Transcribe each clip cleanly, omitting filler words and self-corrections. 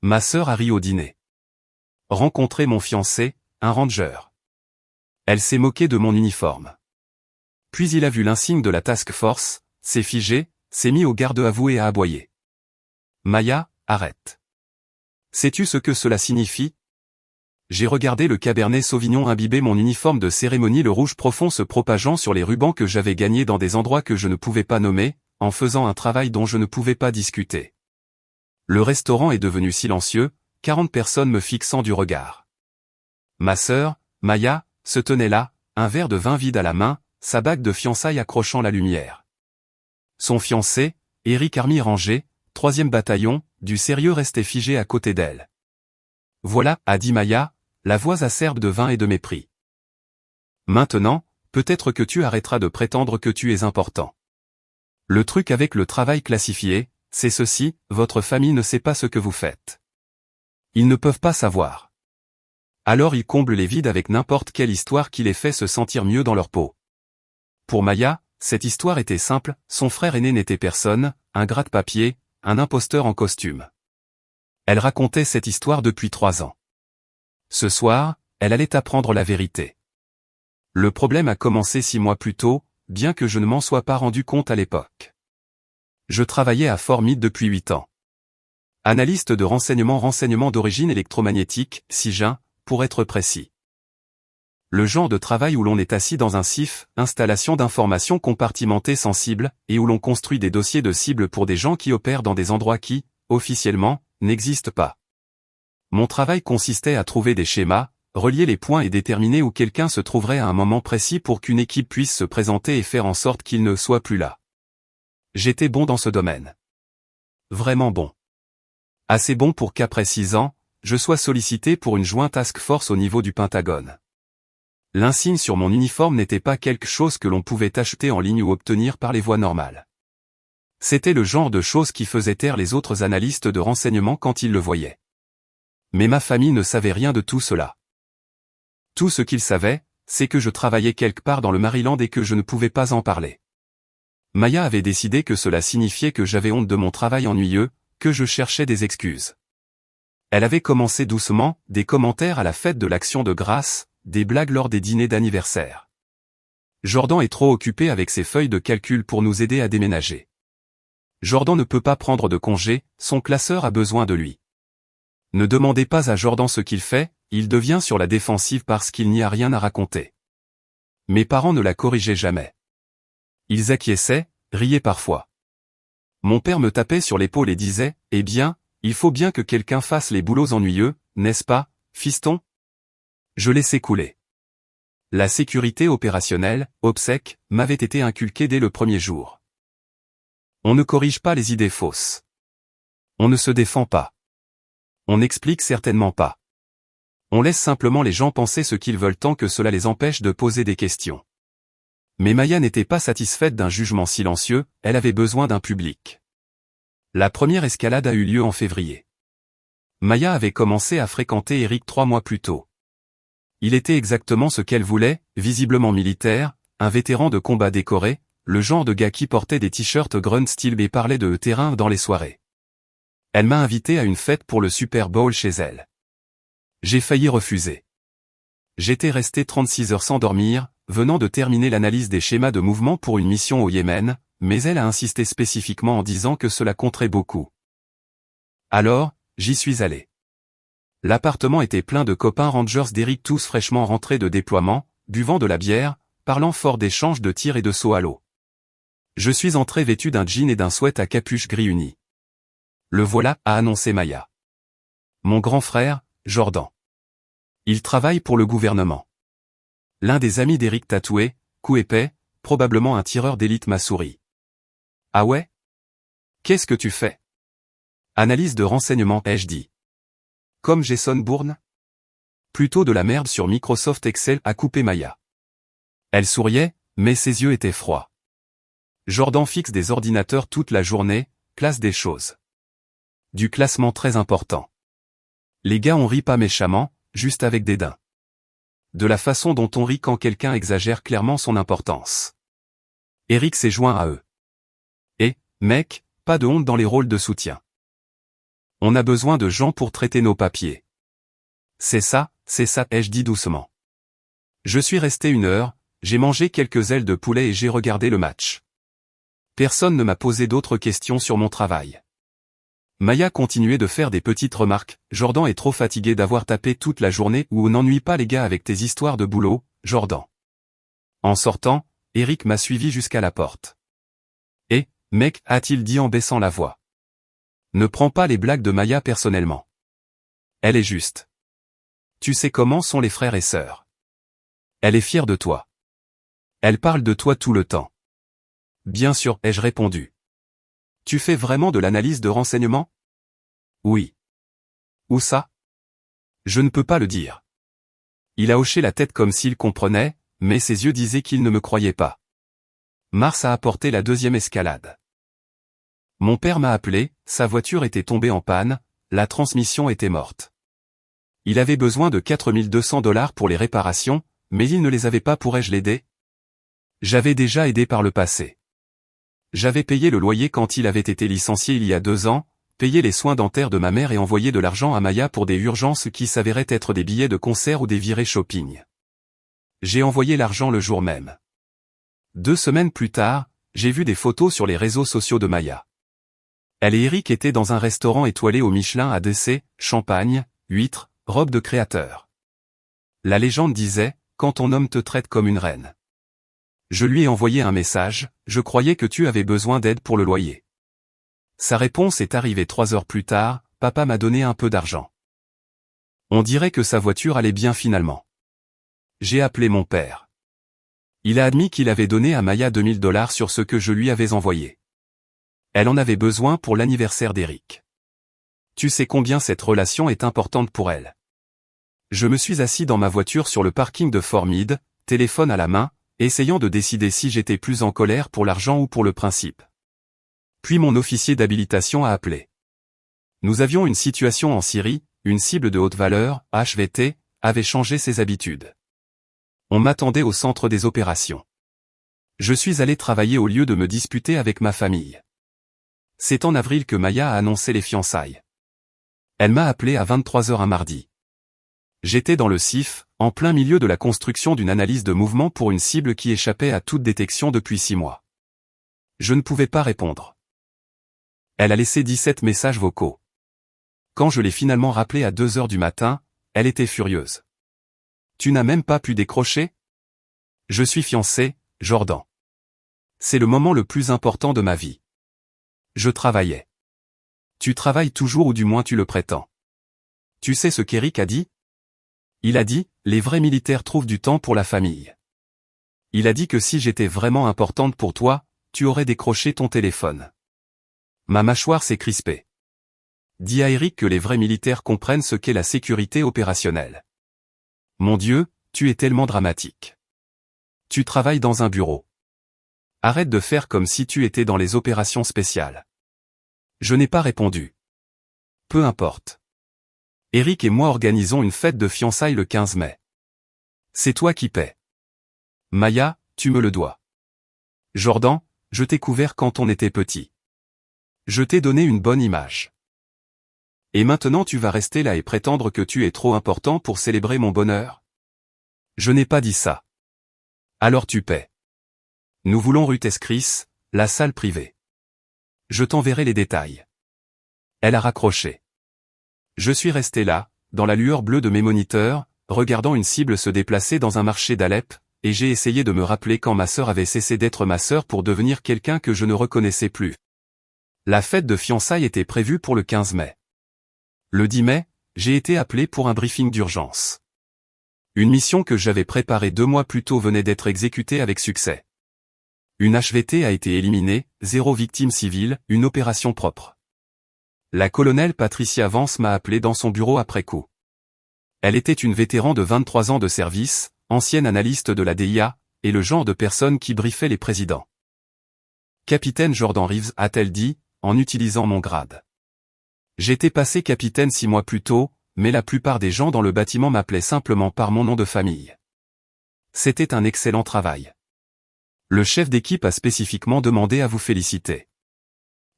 Ma sœur a ri au dîner. Rencontrer mon fiancé, un ranger. Elle s'est moquée de mon uniforme. Puis il a vu l'insigne de la task force, s'est figé, s'est mis au garde à vous et a aboyé. Maya, arrête. Sais-tu ce que cela signifie? J'ai regardé le Cabernet Sauvignon imbiber mon uniforme de cérémonie, le rouge profond se propageant sur les rubans que j'avais gagnés dans des endroits que je ne pouvais pas nommer, en faisant un travail dont je ne pouvais pas discuter. Le restaurant est devenu silencieux, 40 personnes me fixant du regard. Ma sœur, Maya, se tenait là, un verre de vin vide à la main, sa bague de fiançailles accrochant la lumière. Son fiancé, Éric Army rangé, 3e bataillon, du sérieux restait figé à côté d'elle. Voilà, a dit Maya, la voix acerbe de vin et de mépris. Maintenant, peut-être que tu arrêteras de prétendre que tu es important. Le truc avec le travail classifié, c'est ceci, votre famille ne sait pas ce que vous faites. Ils ne peuvent pas savoir. Alors ils comblent les vides avec n'importe quelle histoire qui les fait se sentir mieux dans leur peau. Pour Maya, cette histoire était simple, son frère aîné n'était personne, un gratte-papier, un imposteur en costume. Elle racontait cette histoire depuis 3 ans. Ce soir, elle allait apprendre la vérité. Le problème a commencé 6 mois plus tôt, bien que je ne m'en sois pas rendu compte à l'époque. Je travaillais à Fort Meade depuis 8 ans. Analyste de renseignement d'origine électromagnétique, SIGIN, pour être précis. Le genre de travail où l'on est assis dans un CIF, installation d'information compartimentée sensible, et où l'on construit des dossiers de cibles pour des gens qui opèrent dans des endroits qui, officiellement, n'existent pas. Mon travail consistait à trouver des schémas, relier les points et déterminer où quelqu'un se trouverait à un moment précis pour qu'une équipe puisse se présenter et faire en sorte qu'il ne soit plus là. J'étais bon dans ce domaine. Vraiment bon. Assez bon pour qu'après 6 ans, je sois sollicité pour une joint task force au niveau du Pentagone. L'insigne sur mon uniforme n'était pas quelque chose que l'on pouvait acheter en ligne ou obtenir par les voies normales. C'était le genre de choses qui faisait taire les autres analystes de renseignement quand ils le voyaient. Mais ma famille ne savait rien de tout cela. Tout ce qu'ils savaient, c'est que je travaillais quelque part dans le Maryland et que je ne pouvais pas en parler. Maya avait décidé que cela signifiait que j'avais honte de mon travail ennuyeux, que je cherchais des excuses. Elle avait commencé doucement, des commentaires à la fête de l'Action de grâce, des blagues lors des dîners d'anniversaire. Jordan est trop occupé avec ses feuilles de calcul pour nous aider à déménager. Jordan ne peut pas prendre de congé, son classeur a besoin de lui. Ne demandez pas à Jordan ce qu'il fait, il devient sur la défensive parce qu'il n'y a rien à raconter. Mes parents ne la corrigeaient jamais. Ils acquiesçaient, riaient parfois. Mon père me tapait sur l'épaule et disait, « Eh bien, il faut bien que quelqu'un fasse les boulots ennuyeux, n'est-ce pas, fiston ?» Je laissais couler. La sécurité opérationnelle, OPSEC, m'avait été inculquée dès le premier jour. On ne corrige pas les idées fausses. On ne se défend pas. On n'explique certainement pas. On laisse simplement les gens penser ce qu'ils veulent tant que cela les empêche de poser des questions. Mais Maya n'était pas satisfaite d'un jugement silencieux, elle avait besoin d'un public. La première escalade a eu lieu en février. Maya avait commencé à fréquenter Eric 3 mois plus tôt. Il était exactement ce qu'elle voulait, visiblement militaire, un vétéran de combat décoré, le genre de gars qui portait des t-shirts grunt style et parlait de terrain dans les soirées. Elle m'a invité à une fête pour le Super Bowl chez elle. J'ai failli refuser. J'étais resté 36 heures sans dormir, venant de terminer l'analyse des schémas de mouvement pour une mission au Yémen, mais elle a insisté spécifiquement en disant que cela compterait beaucoup. Alors, j'y suis allé. L'appartement était plein de copains rangers d'Eric tous fraîchement rentrés de déploiement, buvant de la bière, parlant fort d'échanges de tirs et de sauts à l'eau. Je suis entré vêtu d'un jean et d'un sweat à capuche gris uni. Le voilà, a annoncé Maya. Mon grand frère, Jordan. Il travaille pour le gouvernement. L'un des amis d'Eric tatoué, cou épais, probablement un tireur d'élite m'a souri. Ah ouais? Qu'est-ce que tu fais? Analyse de renseignement, ai-je dit. Comme Jason Bourne? Plutôt de la merde sur Microsoft Excel, a coupé Maya. Elle souriait, mais ses yeux étaient froids. Jordan fixe des ordinateurs toute la journée, classe des choses. Du classement très important. Les gars on rit pas méchamment, juste avec dédain. De la façon dont on rit quand quelqu'un exagère clairement son importance. Eric s'est joint à eux. Et, mec, pas de honte dans les rôles de soutien. On a besoin de gens pour traiter nos papiers. C'est ça, ai-je dit doucement. Je suis resté 1 heure, j'ai mangé quelques ailes de poulet et j'ai regardé le match. Personne ne m'a posé d'autres questions sur mon travail. Maya continuait de faire des petites remarques. Jordan est trop fatigué d'avoir tapé toute la journée ou n'ennuie pas les gars avec tes histoires de boulot, Jordan. En sortant, Eric m'a suivi jusqu'à la porte. Eh, mec, a-t-il dit en baissant la voix. Ne prends pas les blagues de Maya personnellement. Elle est juste. Tu sais comment sont les frères et sœurs. Elle est fière de toi. Elle parle de toi tout le temps. Bien sûr, ai-je répondu. Tu fais vraiment de l'analyse de renseignement? Oui. Où ça? Je ne peux pas le dire. Il a hoché la tête comme s'il comprenait, mais ses yeux disaient qu'il ne me croyait pas. Mars a apporté la 2e escalade. Mon père m'a appelé, sa voiture était tombée en panne, la transmission était morte. Il avait besoin de 4200 $ pour les réparations, mais il ne les avait pas. Pourrais-je l'aider? J'avais déjà aidé par le passé. J'avais payé le loyer quand il avait été licencié il y a 2 ans, payé les soins dentaires de ma mère et envoyé de l'argent à Maya pour des urgences qui s'avéraient être des billets de concert ou des virées shopping. J'ai envoyé l'argent le jour même. 2 semaines plus tard, j'ai vu des photos sur les réseaux sociaux de Maya. Elle et Eric étaient dans un restaurant étoilé au Michelin à Dessay, champagne, huîtres, robe de créateur. La légende disait, quand ton homme te traite comme une reine. Je lui ai envoyé un message, je croyais que tu avais besoin d'aide pour le loyer. Sa réponse est arrivée 3 heures plus tard, papa m'a donné un peu d'argent. On dirait que sa voiture allait bien finalement. J'ai appelé mon père. Il a admis qu'il avait donné à Maya 2000 $ sur ce que je lui avais envoyé. Elle en avait besoin pour l'anniversaire d'Eric. Tu sais combien cette relation est importante pour elle. Je me suis assis dans ma voiture sur le parking de Fort Meade, téléphone à la main, essayant de décider si j'étais plus en colère pour l'argent ou pour le principe. Puis mon officier d'habilitation a appelé. Nous avions une situation en Syrie, une cible de haute valeur, HVT, avait changé ses habitudes. On m'attendait au centre des opérations. Je suis allé travailler au lieu de me disputer avec ma famille. C'est en avril que Maya a annoncé les fiançailles. Elle m'a appelé à 23 h un mardi. J'étais dans le CIF, en plein milieu de la construction d'une analyse de mouvement pour une cible qui échappait à toute détection depuis 6 mois. Je ne pouvais pas répondre. Elle a laissé 17 messages vocaux. Quand je l'ai finalement rappelée à 2 h du matin, elle était furieuse. Tu n'as même pas pu décrocher? Je suis fiancé, Jordan. C'est le moment le plus important de ma vie. Je travaillais. Tu travailles toujours ou du moins tu le prétends. Tu sais ce qu'Eric a dit? Il a dit, les vrais militaires trouvent du temps pour la famille. Il a dit que si j'étais vraiment importante pour toi, tu aurais décroché ton téléphone. Ma mâchoire s'est crispée. Dis à Eric que les vrais militaires comprennent ce qu'est la sécurité opérationnelle. Mon Dieu, tu es tellement dramatique. Tu travailles dans un bureau. Arrête de faire comme si tu étais dans les opérations spéciales. Je n'ai pas répondu. Peu importe. Eric et moi organisons une fête de fiançailles le 15 mai. C'est toi qui paies. Maya, tu me le dois. Jordan, je t'ai couvert quand on était petit. Je t'ai donné une bonne image. Et maintenant tu vas rester là et prétendre que tu es trop important pour célébrer mon bonheur? Je n'ai pas dit ça. Alors tu paies. Nous voulons rue Tescris, la salle privée. Je t'enverrai les détails. Elle a raccroché. Je suis resté là, dans la lueur bleue de mes moniteurs, regardant une cible se déplacer dans un marché d'Alep, et j'ai essayé de me rappeler quand ma sœur avait cessé d'être ma sœur pour devenir quelqu'un que je ne reconnaissais plus. La fête de fiançailles était prévue pour le 15 mai. Le 10 mai, j'ai été appelé pour un briefing d'urgence. Une mission que j'avais préparée 2 mois plus tôt venait d'être exécutée avec succès. Une HVT a été éliminée, 0 victime civile, une opération propre. La colonelle Patricia Vance m'a appelé dans son bureau après coup. Elle était une vétéran de 23 ans de service, ancienne analyste de la DIA, et le genre de personne qui briefait les présidents. Capitaine Jordan Reeves, a-t-elle dit, en utilisant mon grade. J'étais passé capitaine 6 mois plus tôt, mais la plupart des gens dans le bâtiment m'appelaient simplement par mon nom de famille. C'était un excellent travail. Le chef d'équipe a spécifiquement demandé à vous féliciter.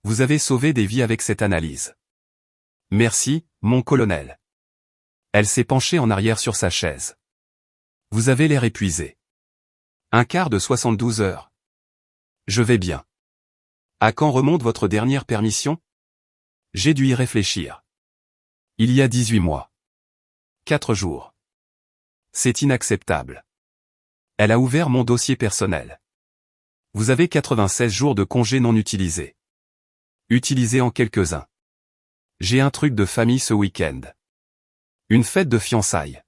Vous avez sauvé des vies avec cette analyse. Merci, mon colonel. Elle s'est penchée en arrière sur sa chaise. Vous avez l'air épuisé. Un quart de 72 heures. Je vais bien. À quand remonte votre dernière permission? J'ai dû y réfléchir. Il y a 18 mois. 4 jours. C'est inacceptable. Elle a ouvert mon dossier personnel. Vous avez 96 jours de congé non utilisés. Utilisez en quelques-uns. J'ai un truc de famille ce week-end. Une fête de fiançailles.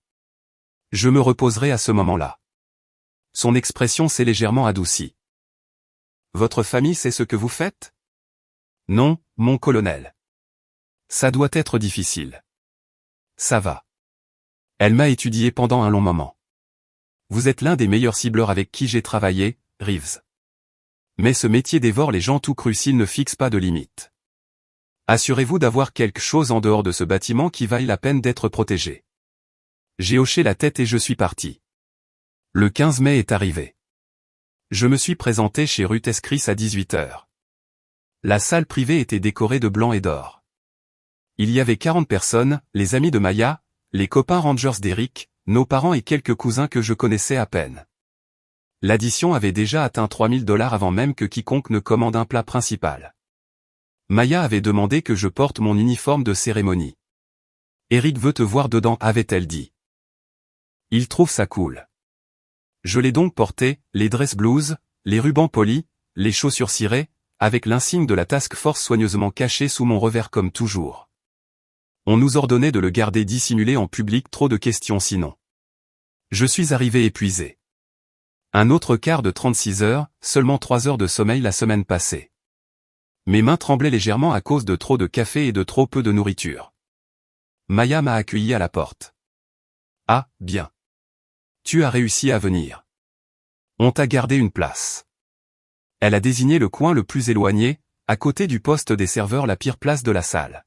Je me reposerai à ce moment-là. Son expression s'est légèrement adoucie. Votre famille sait ce que vous faites? Non, mon colonel. Ça doit être difficile. Ça va. Elle m'a étudié pendant un long moment. Vous êtes l'un des meilleurs cibleurs avec qui j'ai travaillé, Reeves. Mais ce métier dévore les gens tout cru s'il ne fixe pas de limite. Assurez-vous d'avoir quelque chose en dehors de ce bâtiment qui vaille la peine d'être protégé. J'ai hoché la tête et je suis parti. Le 15 mai est arrivé. Je me suis présenté chez Ruth S. Chris à 18 heures. La salle privée était décorée de blanc et d'or. Il y avait 40 personnes, les amis de Maya, les copains Rangers d'Eric, nos parents et quelques cousins que je connaissais à peine. L'addition avait déjà atteint $3000 avant même que quiconque ne commande un plat principal. Maya avait demandé que je porte mon uniforme de cérémonie. Eric veut te voir dedans, avait-elle dit. Il trouve ça cool. Je l'ai donc porté, les dress blues, les rubans polis, les chaussures cirées, avec l'insigne de la task force soigneusement caché sous mon revers comme toujours. On nous ordonnait de le garder dissimulé en public, trop de questions sinon. Je suis arrivé épuisé. Un autre quart de 36 heures, seulement 3 heures de sommeil la semaine passée. Mes mains tremblaient légèrement à cause de trop de café et de trop peu de nourriture. Maya m'a accueilli à la porte. Ah, bien. Tu as réussi à venir. On t'a gardé une place. Elle a désigné le coin le plus éloigné, à côté du poste des serveurs, la pire place de la salle.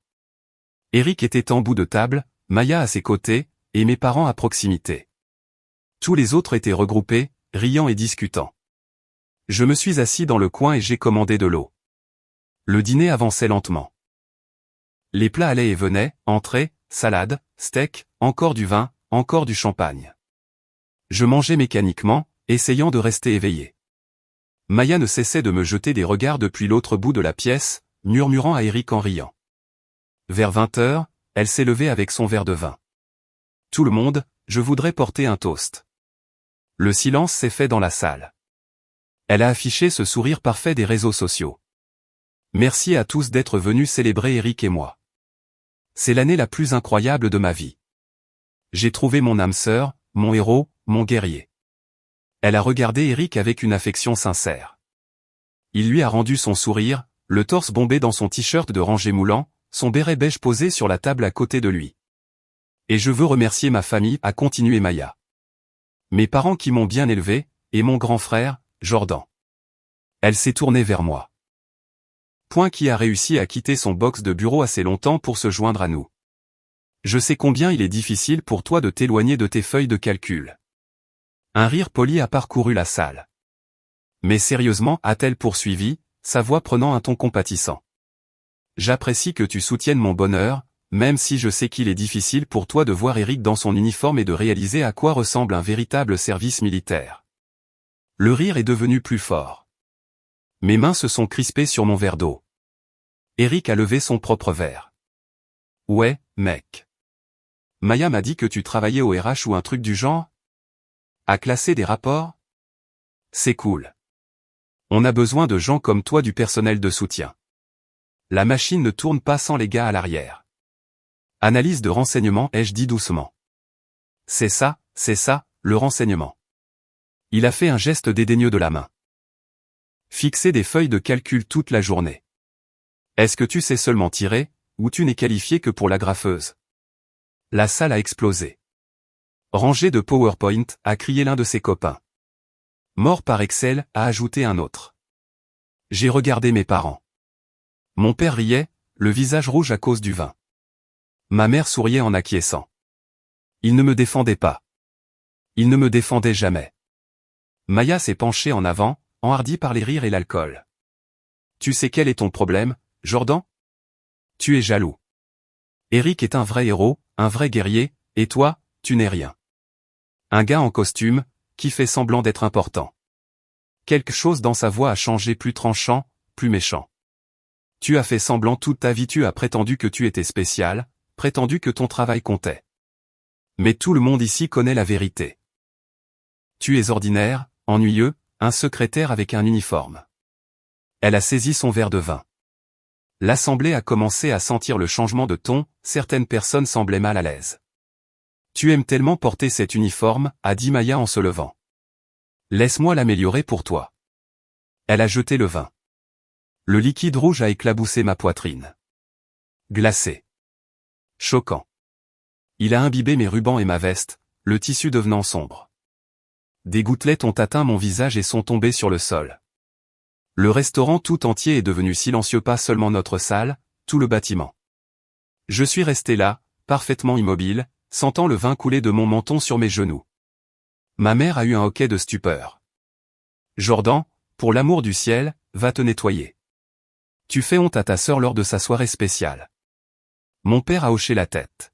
Eric était en bout de table, Maya à ses côtés, et mes parents à proximité. Tous les autres étaient regroupés, riant et discutant. Je me suis assis dans le coin et j'ai commandé de l'eau. Le dîner avançait lentement. Les plats allaient et venaient, entrées, salade, steak, encore du vin, encore du champagne. Je mangeais mécaniquement, essayant de rester éveillé. Maya ne cessait de me jeter des regards depuis l'autre bout de la pièce, murmurant à Eric en riant. Vers 20 heures, elle s'est levée avec son verre de vin. Tout le monde, je voudrais porter un toast. Le silence s'est fait dans la salle. Elle a affiché ce sourire parfait des réseaux sociaux. Merci à tous d'être venus célébrer Eric et moi. C'est l'année la plus incroyable de ma vie. J'ai trouvé mon âme sœur, mon héros, mon guerrier. Elle a regardé Eric avec une affection sincère. Il lui a rendu son sourire, le torse bombé dans son t-shirt de rangée moulant, son béret beige posé sur la table à côté de lui. Et je veux remercier ma famille, a continué Maya. Mes parents qui m'ont bien élevé, et mon grand frère, Jordan. Elle s'est tournée vers moi. Point qui a réussi à quitter son box de bureau assez longtemps pour se joindre à nous. Je sais combien il est difficile pour toi de t'éloigner de tes feuilles de calcul. Un rire poli a parcouru la salle. Mais sérieusement, a-t-elle poursuivi, sa voix prenant un ton compatissant. J'apprécie que tu soutiennes mon bonheur, même si je sais qu'il est difficile pour toi de voir Eric dans son uniforme et de réaliser à quoi ressemble un véritable service militaire. Le rire est devenu plus fort. Mes mains se sont crispées sur mon verre d'eau. Eric a levé son propre verre. Ouais, mec. Maya m'a dit que tu travaillais au RH ou un truc du genre? À classer des rapports? C'est cool. On a besoin de gens comme toi, du personnel de soutien. La machine ne tourne pas sans les gars à l'arrière. Analyse de renseignement, ai-je dit doucement. C'est ça, le renseignement. Il a fait un geste dédaigneux de la main. Fixer des feuilles de calcul toute la journée. Est-ce que tu sais seulement tirer, ou tu n'es qualifié que pour la graffeuse? La salle a explosé. Rangée de PowerPoint, a crié l'un de ses copains. Mort par Excel, a ajouté un autre. J'ai regardé mes parents. Mon père riait, le visage rouge à cause du vin. Ma mère souriait en acquiesçant. Il ne me défendait pas. Il ne me défendait jamais. Maya s'est penchée en avant, enhardie par les rires et l'alcool. Tu sais quel est ton problème, Jordan? Tu es jaloux. Eric est un vrai héros, un vrai guerrier, et toi, tu n'es rien. Un gars en costume, qui fait semblant d'être important. Quelque chose dans sa voix a changé, plus tranchant, plus méchant. Tu as fait semblant toute ta vie, tu as prétendu que tu étais spécial, prétendu que ton travail comptait. Mais tout le monde ici connaît la vérité. Tu es ordinaire, ennuyeux, un secrétaire avec un uniforme. Elle a saisi son verre de vin. L'assemblée a commencé à sentir le changement de ton, certaines personnes semblaient mal à l'aise. Tu aimes tellement porter cet uniforme, a dit Maya en se levant. Laisse-moi l'améliorer pour toi. Elle a jeté le vin. Le liquide rouge a éclaboussé ma poitrine. Glacé. Choquant. Il a imbibé mes rubans et ma veste, le tissu devenant sombre. Des gouttelettes ont atteint mon visage et sont tombées sur le sol. Le restaurant tout entier est devenu silencieux, pas seulement notre salle, tout le bâtiment. Je suis resté là, parfaitement immobile, sentant le vin couler de mon menton sur mes genoux. Ma mère a eu un hoquet de stupeur. Jordan, pour l'amour du ciel, va te nettoyer. Tu fais honte à ta sœur lors de sa soirée spéciale. Mon père a hoché la tête.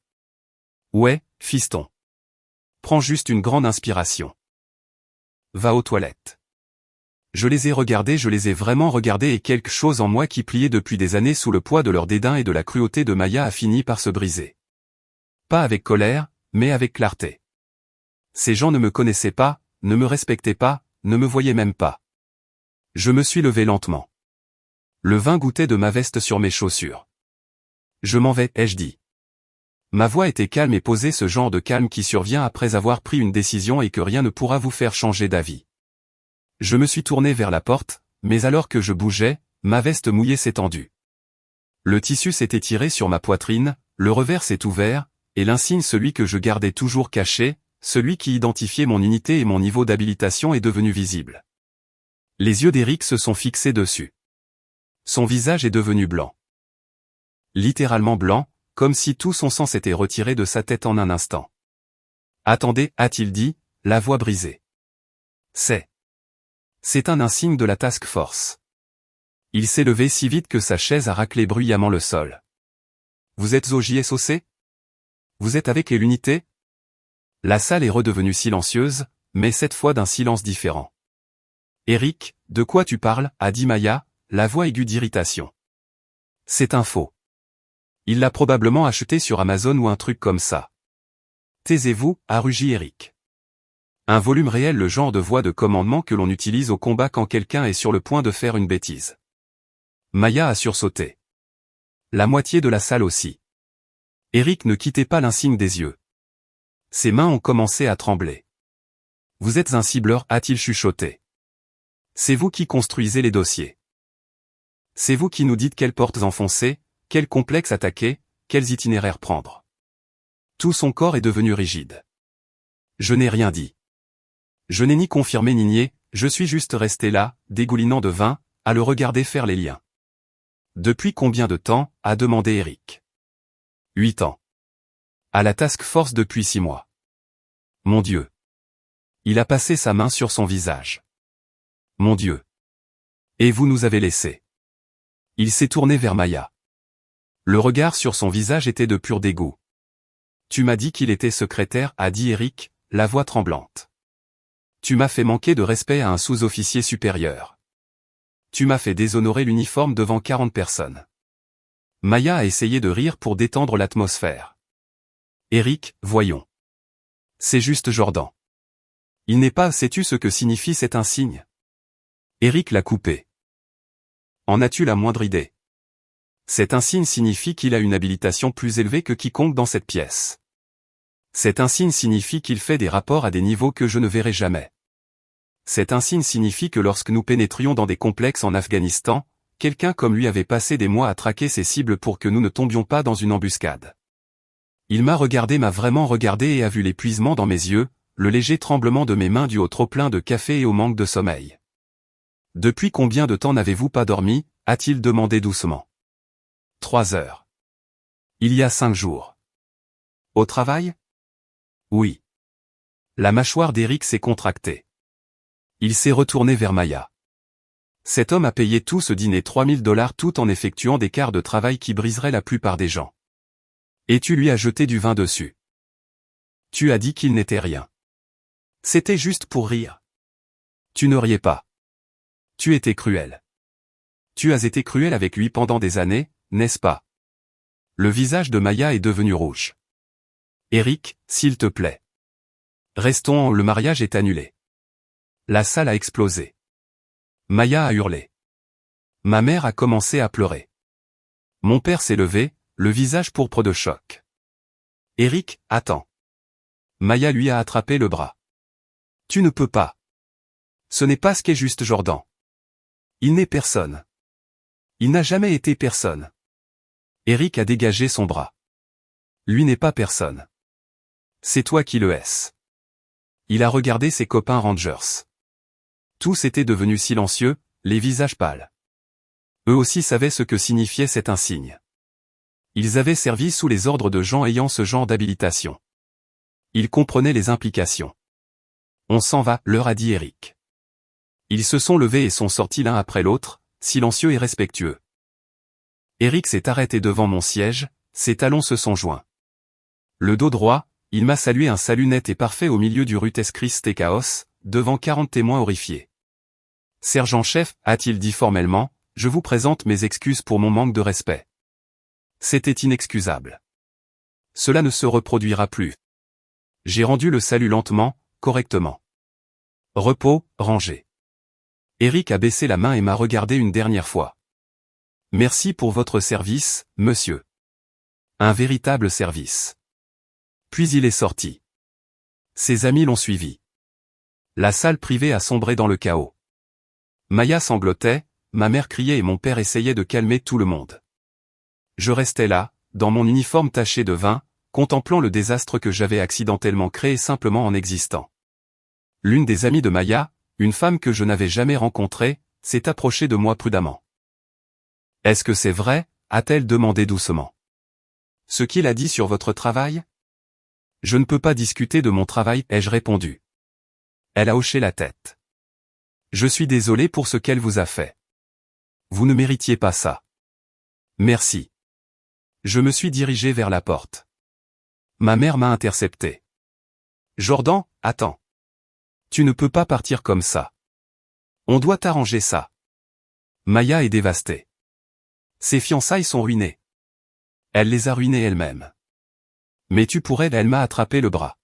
Ouais, fiston. Prends juste une grande inspiration. Va aux toilettes. Je les ai regardés, je les ai vraiment regardés, et quelque chose en moi qui pliait depuis des années sous le poids de leur dédain et de la cruauté de Maya a fini par se briser. Pas avec colère, mais avec clarté. Ces gens ne me connaissaient pas, ne me respectaient pas, ne me voyaient même pas. Je me suis levé lentement. Le vin goûtait de ma veste sur mes chaussures. Je m'en vais, ai-je dit. Ma voix était calme et posée, ce genre de calme qui survient après avoir pris une décision et que rien ne pourra vous faire changer d'avis. Je me suis tourné vers la porte, mais alors que je bougeais, ma veste mouillée s'est tendue. Le tissu s'est étiré sur ma poitrine, le revers s'est ouvert, et l'insigne, celui que je gardais toujours caché, celui qui identifiait mon unité et mon niveau d'habilitation, est devenu visible. Les yeux d'Eric se sont fixés dessus. Son visage est devenu blanc. Littéralement blanc, comme si tout son sang s'était retiré de sa tête en un instant. Attendez, a-t-il dit, la voix brisée. C'est un insigne de la task force. Il s'est levé si vite que sa chaise a raclé bruyamment le sol. Vous êtes au JSOC? Vous êtes avec l'unité? La salle est redevenue silencieuse, mais cette fois d'un silence différent. Eric, de quoi tu parles, a dit Maya, la voix aiguë d'irritation. C'est un faux. Il l'a probablement acheté sur Amazon ou un truc comme ça. Taisez-vous, a rugi Eric. Un volume réel, le genre de voix de commandement que l'on utilise au combat quand quelqu'un est sur le point de faire une bêtise. Maya a sursauté. La moitié de la salle aussi. Eric ne quittait pas l'insigne des yeux. Ses mains ont commencé à trembler. Vous êtes un cibleur, a-t-il chuchoté. C'est vous qui construisez les dossiers. C'est vous qui nous dites quelles portes enfoncer, quels complexes attaquer, quels itinéraires prendre. Tout son corps est devenu rigide. Je n'ai rien dit. Je n'ai ni confirmé ni nié, je suis juste resté là, dégoulinant de vin, à le regarder faire les liens. Depuis combien de temps, a demandé Eric. 8 ans. À la task force depuis 6 mois. Mon Dieu. Il a passé sa main sur son visage. Mon Dieu. Et vous nous avez laissés. Il s'est tourné vers Maya. Le regard sur son visage était de pur dégoût. Tu m'as dit qu'il était secrétaire, a dit Eric, la voix tremblante. Tu m'as fait manquer de respect à un sous-officier supérieur. Tu m'as fait déshonorer l'uniforme devant 40 personnes. Maya a essayé de rire pour détendre l'atmosphère. Eric, voyons. C'est juste Jordan. Il n'est pas, sais-tu ce que signifie cet insigne? Eric l'a coupé. En as-tu la moindre idée? Cet insigne signifie qu'il a une habilitation plus élevée que quiconque dans cette pièce. Cet insigne signifie qu'il fait des rapports à des niveaux que je ne verrai jamais. Cet insigne signifie que lorsque nous pénétrions dans des complexes en Afghanistan, quelqu'un comme lui avait passé des mois à traquer ses cibles pour que nous ne tombions pas dans une embuscade. Il m'a vraiment regardé et a vu l'épuisement dans mes yeux, le léger tremblement de mes mains dû au trop-plein de café et au manque de sommeil. Depuis combien de temps n'avez-vous pas dormi, a-t-il demandé doucement. 3 heures. Il y a 5 jours. Au travail? Oui. La mâchoire d'Eric s'est contractée. Il s'est retourné vers Maya. Cet homme a payé tout ce dîner $3000 tout en effectuant des quarts de travail qui briseraient la plupart des gens. Et tu lui as jeté du vin dessus. Tu as dit qu'il n'était rien. C'était juste pour rire. Tu ne riais pas. Tu étais cruel. Tu as été cruel avec lui pendant des années, n'est-ce pas? Le visage de Maya est devenu rouge. Eric, s'il te plaît. Restons, le mariage est annulé. La salle a explosé. Maya a hurlé. Ma mère a commencé à pleurer. Mon père s'est levé, le visage pourpre de choc. Eric, attends. Maya lui a attrapé le bras. Tu ne peux pas. Ce n'est pas ce qu'est juste Jordan. Il n'est personne. Il n'a jamais été personne. Eric a dégagé son bras. Lui n'est pas personne. C'est toi qui le es. Il a regardé ses copains Rangers. Tous étaient devenus silencieux, les visages pâles. Eux aussi savaient ce que signifiait cet insigne. Ils avaient servi sous les ordres de gens ayant ce genre d'habilitation. Ils comprenaient les implications. On s'en va, leur a dit Eric. Ils se sont levés et sont sortis l'un après l'autre, silencieux et respectueux. Eric s'est arrêté devant mon siège, ses talons se sont joints. Le dos droit, il m'a salué un salut net et parfait au milieu du Ruth's Chris Steakhouse, devant 40 témoins horrifiés. Sergent-chef, a-t-il dit formellement, je vous présente mes excuses pour mon manque de respect. C'était inexcusable. Cela ne se reproduira plus. J'ai rendu le salut lentement, correctement. Repos, rangé. Eric a baissé la main et m'a regardé une dernière fois. Merci pour votre service, monsieur. Un véritable service. Puis il est sorti. Ses amis l'ont suivi. La salle privée a sombré dans le chaos. Maya sanglotait, ma mère criait et mon père essayait de calmer tout le monde. Je restais là, dans mon uniforme taché de vin, contemplant le désastre que j'avais accidentellement créé simplement en existant. L'une des amies de Maya, une femme que je n'avais jamais rencontrée, s'est approchée de moi prudemment. « Est-ce que c'est vrai ?» a-t-elle demandé doucement. « Ce qu'il a dit sur votre travail ?»« Je ne peux pas discuter de mon travail, ai-je répondu. Elle a hoché la tête. « Je suis désolé pour ce qu'elle vous a fait. Vous ne méritiez pas ça. Merci. » Je me suis dirigé vers la porte. Ma mère m'a intercepté. « Jordan, attends. Tu ne peux pas partir comme ça. On doit arranger ça. » Maya est dévastée. Ses fiançailles sont ruinées. Elle les a ruinées elle-même. Mais tu pourrais, elle m'a attrapé le bras.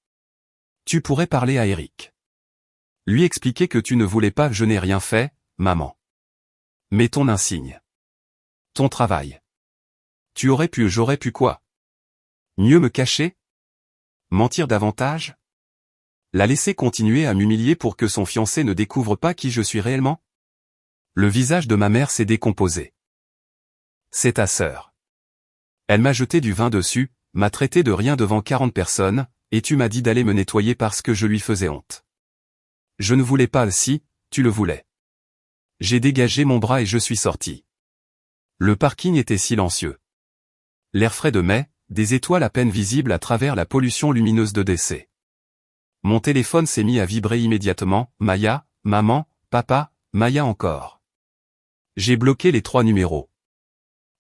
Tu pourrais parler à Eric. Lui expliquer que tu ne voulais pas, je n'ai rien fait, maman. Mais ton insigne. Ton travail. Tu aurais pu, j'aurais pu quoi? Mieux me cacher? Mentir davantage? La laisser continuer à m'humilier pour que son fiancé ne découvre pas qui je suis réellement? Le visage de ma mère s'est décomposé. C'est ta sœur. Elle m'a jeté du vin dessus, m'a traité de rien devant 40 personnes, et tu m'as dit d'aller me nettoyer parce que je lui faisais honte. Je ne voulais pas, si, tu le voulais. J'ai dégagé mon bras et je suis sorti. Le parking était silencieux. L'air frais de mai, des étoiles à peine visibles à travers la pollution lumineuse de décès. Mon téléphone s'est mis à vibrer immédiatement, Maya, maman, papa, Maya encore. J'ai bloqué les 3 numéros.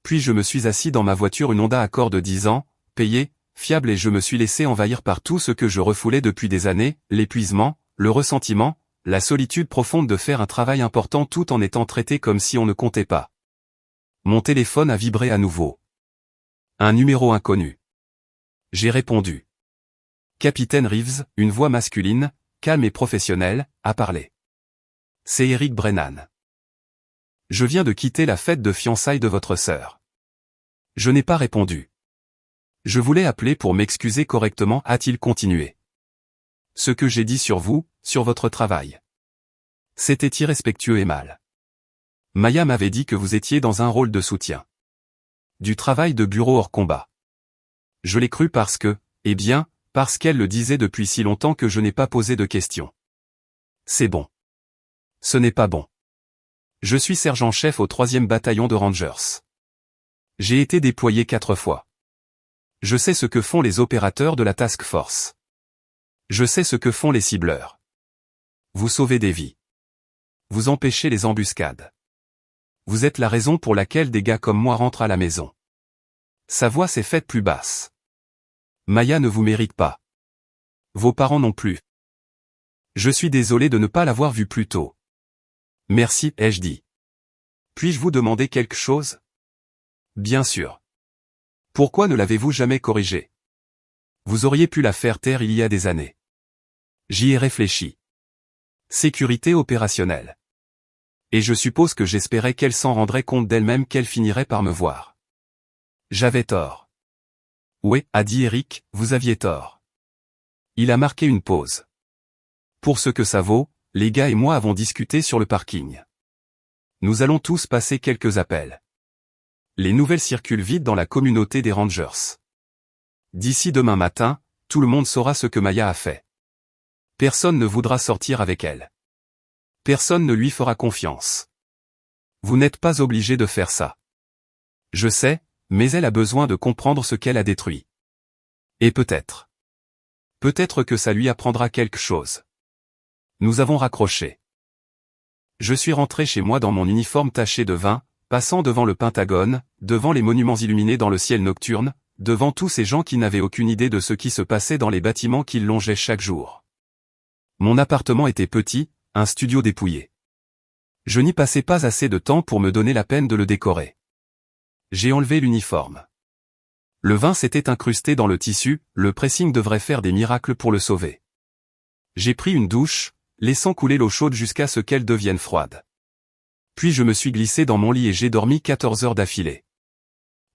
Puis je me suis assis dans ma voiture, une Honda Accord de 10 ans, payée, fiable, et je me suis laissé envahir par tout ce que je refoulais depuis des années, l'épuisement, le ressentiment, la solitude profonde de faire un travail important tout en étant traité comme si on ne comptait pas. Mon téléphone a vibré à nouveau. Un numéro inconnu. J'ai répondu. Capitaine Reeves, une voix masculine, calme et professionnelle, a parlé. C'est Eric Brennan. Je viens de quitter la fête de fiançailles de votre sœur. Je n'ai pas répondu. Je voulais appeler pour m'excuser correctement, a-t-il continué. Ce que j'ai dit sur vous, sur votre travail. C'était irrespectueux et mal. Maya m'avait dit que vous étiez dans un rôle de soutien. Du travail de bureau hors combat. Je l'ai cru parce que, eh bien, parce qu'elle le disait depuis si longtemps que je n'ai pas posé de questions. C'est bon. Ce n'est pas bon. Je suis sergent-chef au 3e bataillon de Rangers. J'ai été déployé 4 fois. Je sais ce que font les opérateurs de la Task Force. Je sais ce que font les cibleurs. Vous sauvez des vies. Vous empêchez les embuscades. Vous êtes la raison pour laquelle des gars comme moi rentrent à la maison. Sa voix s'est faite plus basse. Maya ne vous mérite pas. Vos parents non plus. Je suis désolé de ne pas l'avoir vue plus tôt. Merci, ai-je dit. Puis-je vous demander quelque chose? Bien sûr. Pourquoi ne l'avez-vous jamais corrigée? Vous auriez pu la faire taire il y a des années. J'y ai réfléchi. Sécurité opérationnelle. Et je suppose que j'espérais qu'elle s'en rendrait compte d'elle-même, qu'elle finirait par me voir. J'avais tort. Ouais, a dit Eric, vous aviez tort. Il a marqué une pause. Pour ce que ça vaut, les gars et moi avons discuté sur le parking. Nous allons tous passer quelques appels. Les nouvelles circulent vite dans la communauté des Rangers. D'ici demain matin, tout le monde saura ce que Maya a fait. Personne ne voudra sortir avec elle. Personne ne lui fera confiance. Vous n'êtes pas obligé de faire ça. Je sais, mais elle a besoin de comprendre ce qu'elle a détruit. Et peut-être que ça lui apprendra quelque chose. Nous avons raccroché. Je suis rentré chez moi dans mon uniforme taché de vin, passant devant le Pentagone, devant les monuments illuminés dans le ciel nocturne, devant tous ces gens qui n'avaient aucune idée de ce qui se passait dans les bâtiments qu'ils longeaient chaque jour. Mon appartement était petit, un studio dépouillé. Je n'y passais pas assez de temps pour me donner la peine de le décorer. J'ai enlevé l'uniforme. Le vin s'était incrusté dans le tissu, le pressing devrait faire des miracles pour le sauver. J'ai pris une douche, laissant couler l'eau chaude jusqu'à ce qu'elle devienne froide. Puis je me suis glissé dans mon lit et j'ai dormi 14 heures d'affilée.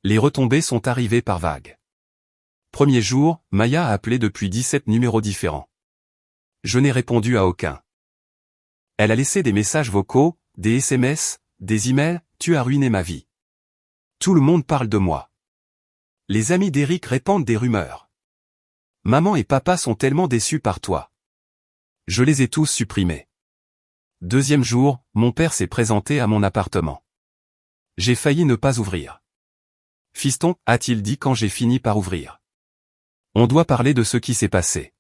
Les retombées sont arrivées par vagues. Premier jour, Maya a appelé depuis 17 numéros différents. Je n'ai répondu à aucun. Elle a laissé des messages vocaux, des SMS, des emails, tu as ruiné ma vie. Tout le monde parle de moi. Les amis d'Eric répandent des rumeurs. Maman et papa sont tellement déçus par toi. Je les ai tous supprimés. Deuxième jour, mon père s'est présenté à mon appartement. J'ai failli ne pas ouvrir. Fiston, a-t-il dit quand j'ai fini par ouvrir. On doit parler de ce qui s'est passé.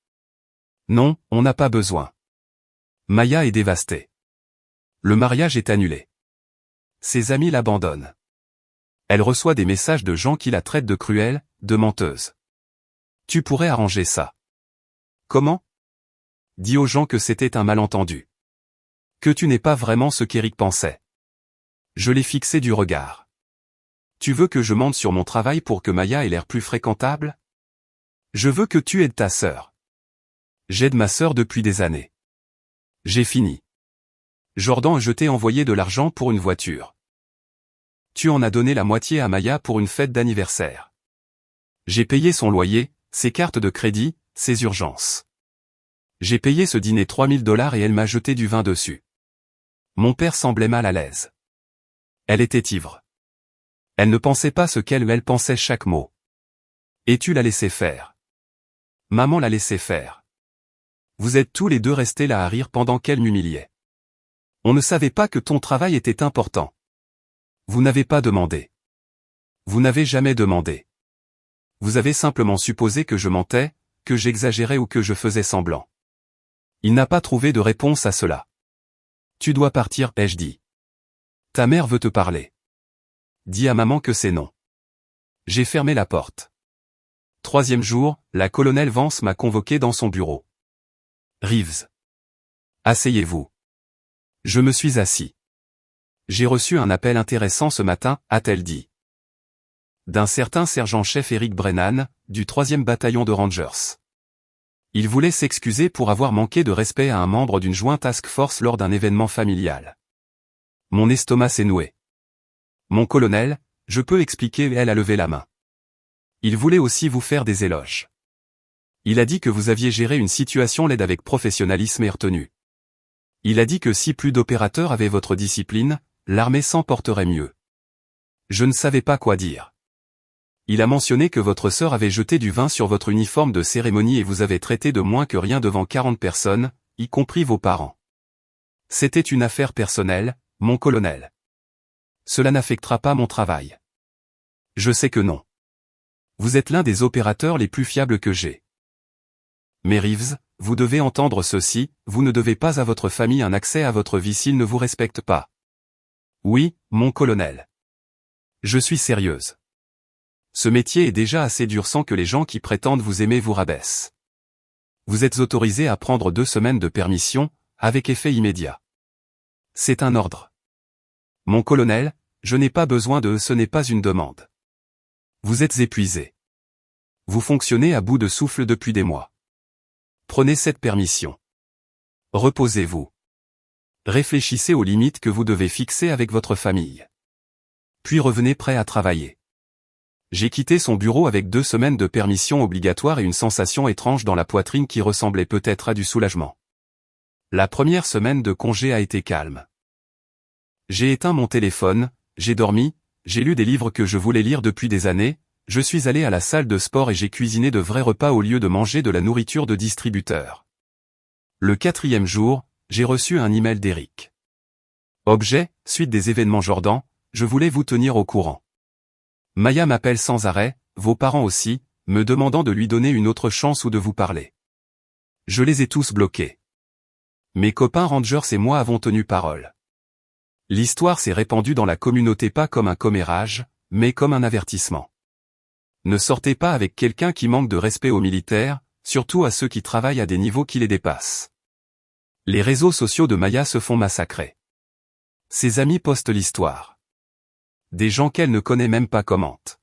Non, on n'a pas besoin. Maya est dévastée. Le mariage est annulé. Ses amis l'abandonnent. Elle reçoit des messages de gens qui la traitent de cruelle, de menteuse. Tu pourrais arranger ça. Comment? Dis aux gens que c'était un malentendu. Que tu n'es pas vraiment ce qu'Eric pensait. Je l'ai fixé du regard. Tu veux que je mente sur mon travail pour que Maya ait l'air plus fréquentable? Je veux que tu aides ta sœur. J'aide ma sœur depuis des années. J'ai fini. Jordan, je t'ai envoyé de l'argent pour une voiture. Tu en as donné la moitié à Maya pour une fête d'anniversaire. J'ai payé son loyer, ses cartes de crédit, ses urgences. J'ai payé ce dîner $3000 et elle m'a jeté du vin dessus. Mon père semblait mal à l'aise. Elle était ivre. Elle ne pensait pas ce qu'elle pensait chaque mot. Et tu l'as laissé faire. Maman l'a laissé faire. Vous êtes tous les deux restés là à rire pendant qu'elle m'humiliait. On ne savait pas que ton travail était important. Vous n'avez pas demandé. Vous n'avez jamais demandé. Vous avez simplement supposé que je mentais, que j'exagérais ou que je faisais semblant. Il n'a pas trouvé de réponse à cela. Tu dois partir, ai-je dit. Ta mère veut te parler. Dis à maman que c'est non. J'ai fermé la porte. Troisième jour, la colonelle Vance m'a convoqué dans son bureau. Reeves. Asseyez-vous. Je me suis assis. J'ai reçu un appel intéressant ce matin, a-t-elle dit. D'un certain sergent-chef Eric Brennan, du 3e bataillon de Rangers. Il voulait s'excuser pour avoir manqué de respect à un membre d'une joint task force lors d'un événement familial. Mon estomac s'est noué. Mon colonel, je peux expliquer, elle a levé la main. Il voulait aussi vous faire des éloges. Il a dit que vous aviez géré une situation laide avec professionnalisme et retenue. Il a dit que si plus d'opérateurs avaient votre discipline, l'armée s'en porterait mieux. Je ne savais pas quoi dire. Il a mentionné que votre sœur avait jeté du vin sur votre uniforme de cérémonie et vous avez traité de moins que rien devant 40 personnes, y compris vos parents. C'était une affaire personnelle, mon colonel. Cela n'affectera pas mon travail. Je sais que non. Vous êtes l'un des opérateurs les plus fiables que j'ai. Mais Reeves, vous devez entendre ceci, vous ne devez pas à votre famille un accès à votre vie s'ils ne vous respectent pas. Oui, mon colonel. Je suis sérieuse. Ce métier est déjà assez dur sans que les gens qui prétendent vous aimer vous rabaissent. Vous êtes autorisé à prendre 2 semaines de permission, avec effet immédiat. C'est un ordre. Mon colonel, je n'ai pas besoin de ce n'est pas une demande. Vous êtes épuisé. Vous fonctionnez à bout de souffle depuis des mois. Prenez cette permission. Reposez-vous. Réfléchissez aux limites que vous devez fixer avec votre famille. Puis revenez prêt à travailler. J'ai quitté son bureau avec 2 semaines de permission obligatoire et une sensation étrange dans la poitrine qui ressemblait peut-être à du soulagement. La première semaine de congé a été calme. J'ai éteint mon téléphone, j'ai dormi, j'ai lu des livres que je voulais lire depuis des années, je suis allé à la salle de sport et j'ai cuisiné de vrais repas au lieu de manger de la nourriture de distributeur. Le 4e jour, j'ai reçu un email d'Eric. Objet, suite des événements Jordan, je voulais vous tenir au courant. Maya m'appelle sans arrêt, vos parents aussi, me demandant de lui donner une autre chance ou de vous parler. Je les ai tous bloqués. Mes copains Rangers et moi avons tenu parole. L'histoire s'est répandue dans la communauté pas comme un commérage, mais comme un avertissement. Ne sortez pas avec quelqu'un qui manque de respect aux militaires, surtout à ceux qui travaillent à des niveaux qui les dépassent. Les réseaux sociaux de Maya se font massacrer. Ses amis postent l'histoire. Des gens qu'elle ne connaît même pas commentent.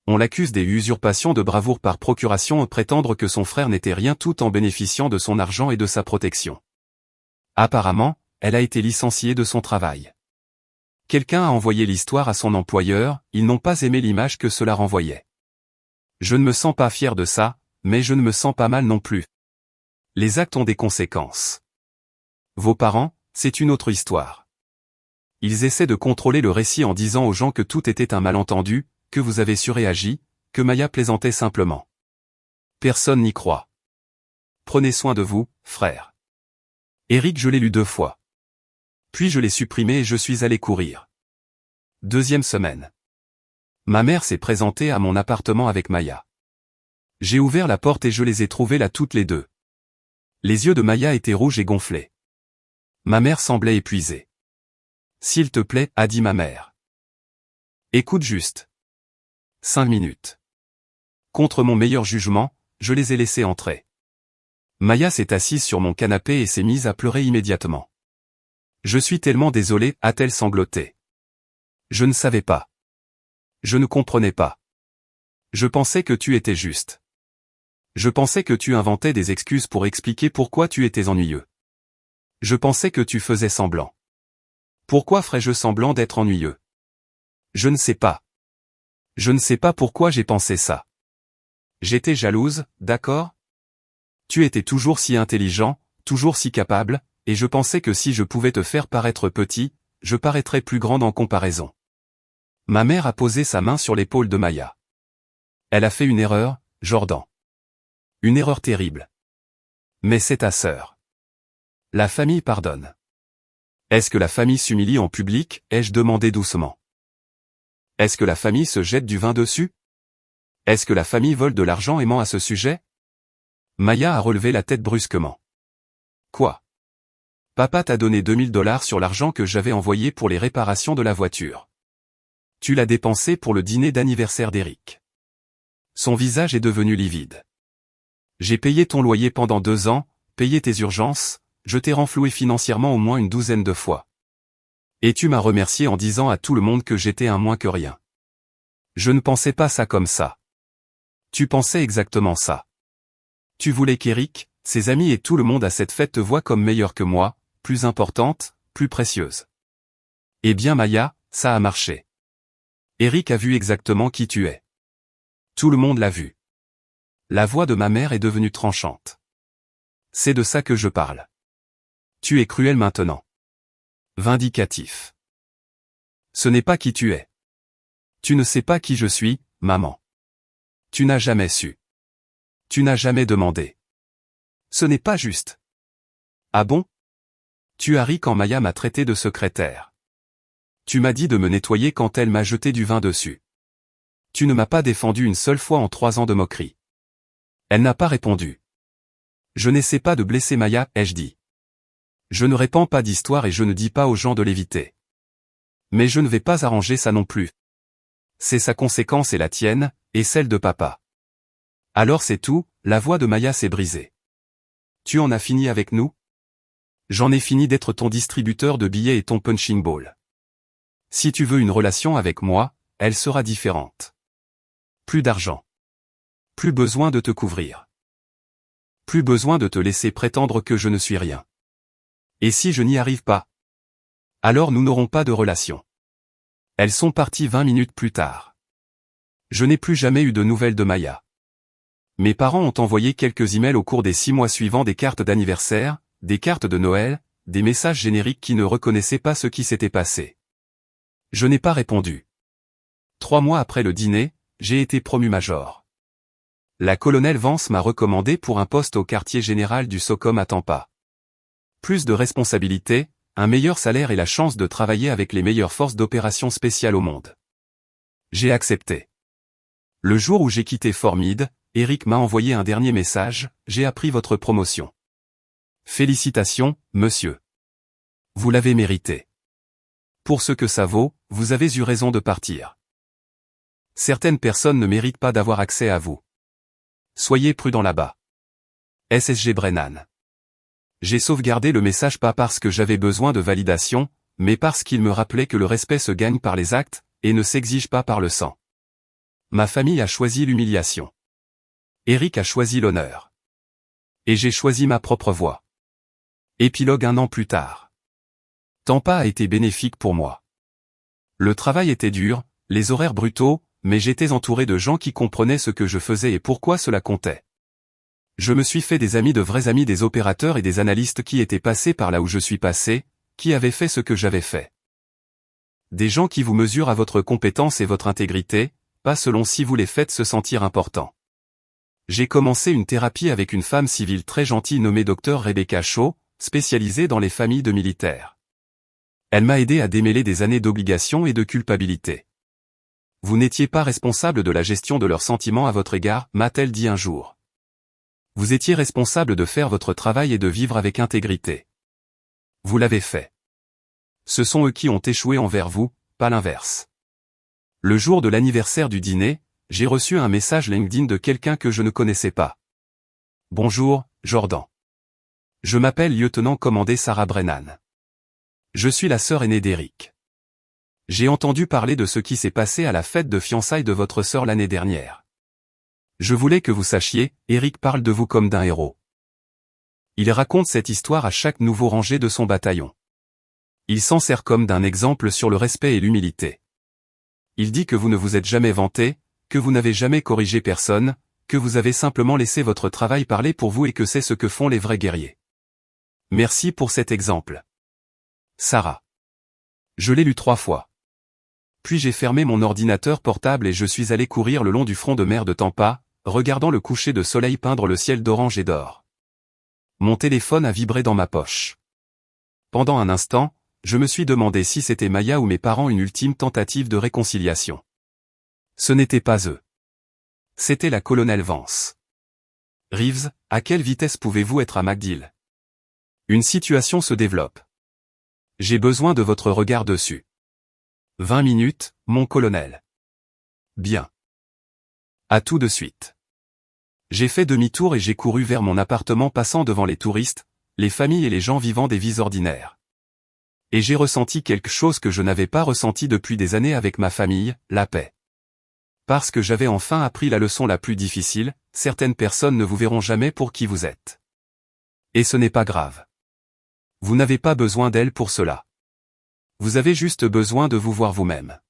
On l'accuse des usurpations de bravoure par procuration et prétendre que son frère n'était rien tout en bénéficiant de son argent et de sa protection. Apparemment, elle a été licenciée de son travail. Quelqu'un a envoyé l'histoire à son employeur, ils n'ont pas aimé l'image que cela renvoyait. Je ne me sens pas fier de ça, mais je ne me sens pas mal non plus. Les actes ont des conséquences. Vos parents, c'est une autre histoire. Ils essaient de contrôler le récit en disant aux gens que tout était un malentendu, que vous avez surréagi, que Maya plaisantait simplement. Personne n'y croit. Prenez soin de vous, frère. Eric, je l'ai lu 2 fois. Puis je l'ai supprimé et je suis allé courir. 2e semaine. Ma mère s'est présentée à mon appartement avec Maya. J'ai ouvert la porte et je les ai trouvées là toutes les deux. Les yeux de Maya étaient rouges et gonflés. Ma mère semblait épuisée. S'il te plaît, a dit ma mère. Écoute juste. 5 minutes. Contre mon meilleur jugement, je les ai laissés entrer. Maya s'est assise sur mon canapé et s'est mise à pleurer immédiatement. Je suis tellement désolé, a-t-elle sangloté. Je ne savais pas. Je ne comprenais pas. Je pensais que tu étais juste. Je pensais que tu inventais des excuses pour expliquer pourquoi tu étais ennuyeux. Je pensais que tu faisais semblant. Pourquoi ferais-je semblant d'être ennuyeux? Je ne sais pas. Je ne sais pas pourquoi j'ai pensé ça. J'étais jalouse, d'accord? Tu étais toujours si intelligent, toujours si capable, et je pensais que si je pouvais te faire paraître petit, je paraîtrais plus grande en comparaison. Ma mère a posé sa main sur l'épaule de Maya. Elle a fait une erreur, Jordan. Une erreur terrible. Mais c'est ta sœur. La famille pardonne. Est-ce que la famille s'humilie en public, ai-je demandé doucement. Est-ce que la famille se jette du vin dessus? Est-ce que la famille vole de l'argent et ment à ce sujet? Maya a relevé la tête brusquement. Quoi? Papa t'a donné $2000 sur l'argent que j'avais envoyé pour les réparations de la voiture. Tu l'as dépensé pour le dîner d'anniversaire d'Eric. Son visage est devenu livide. J'ai payé ton loyer pendant 2 ans, payé tes urgences, je t'ai renfloué financièrement au moins une 12aine de fois. Et tu m'as remercié en disant à tout le monde que j'étais un moins que rien. Je ne pensais pas ça comme ça. Tu pensais exactement ça. Tu voulais qu'Eric, ses amis et tout le monde à cette fête te voient comme meilleure que moi, plus importante, plus précieuse. Eh bien Maya, ça a marché. Eric a vu exactement qui tu es. Tout le monde l'a vu. La voix de ma mère est devenue tranchante. C'est de ça que je parle. Tu es cruel maintenant. Vindicatif. Ce n'est pas qui tu es. Tu ne sais pas qui je suis, maman. Tu n'as jamais su. Tu n'as jamais demandé. Ce n'est pas juste. Ah bon? Tu as ri quand Maya m'a traité de secrétaire. Tu m'as dit de me nettoyer quand elle m'a jeté du vin dessus. Tu ne m'as pas défendu une seule fois en 3 ans de moquerie. Elle n'a pas répondu. Je n'essaie pas de blesser Maya, ai-je dit. Je ne répands pas d'histoire et je ne dis pas aux gens de l'éviter. Mais je ne vais pas arranger ça non plus. C'est sa conséquence et la tienne, et celle de papa. Alors c'est tout, la voix de Maya s'est brisée. Tu en as fini avec nous? J'en ai fini d'être ton distributeur de billets et ton punching ball. Si tu veux une relation avec moi, elle sera différente. Plus d'argent. Plus besoin de te couvrir. Plus besoin de te laisser prétendre que je ne suis rien. Et si je n'y arrive pas? Alors nous n'aurons pas de relation. Elles sont parties 20 minutes plus tard. Je n'ai plus jamais eu de nouvelles de Maya. Mes parents ont envoyé quelques emails au cours des 6 mois suivants, des cartes d'anniversaire, des cartes de Noël, des messages génériques qui ne reconnaissaient pas ce qui s'était passé. Je n'ai pas répondu. 3 mois après le dîner, j'ai été promu major. La colonelle Vance m'a recommandé pour un poste au quartier général du SOCOM à Tampa. Plus de responsabilités, un meilleur salaire et la chance de travailler avec les meilleures forces d'opération spéciales au monde. J'ai accepté. Le jour où j'ai quitté Fort Meade, Eric m'a envoyé un dernier message: j'ai appris votre promotion. Félicitations, monsieur. Vous l'avez mérité. Pour ce que ça vaut, vous avez eu raison de partir. Certaines personnes ne méritent pas d'avoir accès à vous. Soyez prudent là-bas. SSG Brennan. J'ai sauvegardé le message pas parce que j'avais besoin de validation, mais parce qu'il me rappelait que le respect se gagne par les actes, et ne s'exige pas par le sang. Ma famille a choisi l'humiliation. Eric a choisi l'honneur. Et j'ai choisi ma propre voie. Épilogue 1 an plus tard. Tampa a été bénéfique pour moi. Le travail était dur, les horaires brutaux, mais j'étais entouré de gens qui comprenaient ce que je faisais et pourquoi cela comptait. Je me suis fait des amis, de vrais amis, des opérateurs et des analystes qui étaient passés par là où je suis passé, qui avaient fait ce que j'avais fait. Des gens qui vous mesurent à votre compétence et votre intégrité, pas selon si vous les faites se sentir importants. J'ai commencé une thérapie avec une femme civile très gentille nommée Dr Rebecca Shaw, spécialisée dans les familles de militaires. Elle m'a aidé à démêler des années d'obligation et de culpabilité. Vous n'étiez pas responsable de la gestion de leurs sentiments à votre égard, m'a-t-elle dit un jour. Vous étiez responsable de faire votre travail et de vivre avec intégrité. Vous l'avez fait. Ce sont eux qui ont échoué envers vous, pas l'inverse. Le jour de l'anniversaire du dîner, j'ai reçu un message LinkedIn de quelqu'un que je ne connaissais pas. Bonjour, Jordan. Je m'appelle lieutenant commandé Sarah Brennan. Je suis la sœur aînée d'Eric. J'ai entendu parler de ce qui s'est passé à la fête de fiançailles de votre sœur l'année dernière. Je voulais que vous sachiez, Eric parle de vous comme d'un héros. Il raconte cette histoire à chaque nouveau rangé de son bataillon. Il s'en sert comme d'un exemple sur le respect et l'humilité. Il dit que vous ne vous êtes jamais vanté, que vous n'avez jamais corrigé personne, que vous avez simplement laissé votre travail parler pour vous et que c'est ce que font les vrais guerriers. Merci pour cet exemple. Sarah. Je l'ai lu 3 fois. Puis j'ai fermé mon ordinateur portable et je suis allé courir le long du front de mer de Tampa, regardant le coucher de soleil peindre le ciel d'orange et d'or. Mon téléphone a vibré dans ma poche. Pendant un instant, je me suis demandé si c'était Maya ou mes parents, une ultime tentative de réconciliation. Ce n'était pas eux. C'était la colonelle Vance. Reeves, à quelle vitesse pouvez-vous être à MacDill? Une situation se développe. J'ai besoin de votre regard dessus. 20 minutes, mon colonel. Bien. À tout de suite. J'ai fait demi-tour et j'ai couru vers mon appartement, passant devant les touristes, les familles et les gens vivant des vies ordinaires. Et j'ai ressenti quelque chose que je n'avais pas ressenti depuis des années avec ma famille, la paix. Parce que j'avais enfin appris la leçon la plus difficile, certaines personnes ne vous verront jamais pour qui vous êtes. Et ce n'est pas grave. Vous n'avez pas besoin d'elles pour cela. Vous avez juste besoin de vous voir vous-même.